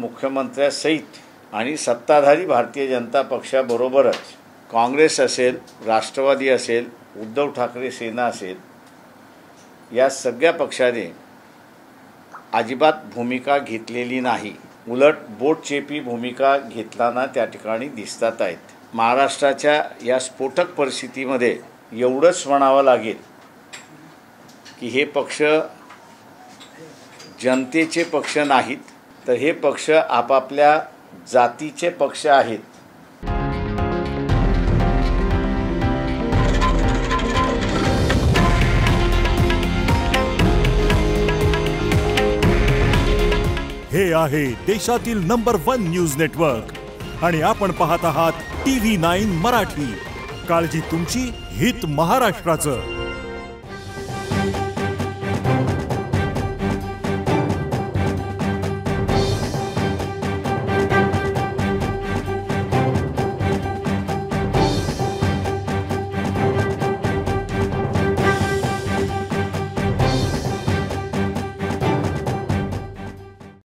मुख्यमंत्र्यासहित आणि सत्ताधारी भारतीय जनता पक्षाबरोबरच काँग्रेस असेल, राष्ट्रवादी असेल, उद्धव ठाकरे सेना असेल, या सगळ्या पक्षाने अजिबात भूमिका घेतलेली नाही. उलट बोटचेपी भूमिका घेतताना त्या ठिकाणी दिसतात आहेत. महाराष्ट्राच्या या स्फोटक परिस्थितीमध्ये एवढंच म्हणावं लागेल की हे पक्ष जनतेचे पक्ष नाहीत, तर हे पक्ष आपापल्या जातीचे पक्ष आहेत. हे आहे देशातील नंबर 1 न्यूज नेटवर्क आणि आपण पाहत आहात TV9 मराठी. काळजी तुमची, हित महाराष्ट्राचं.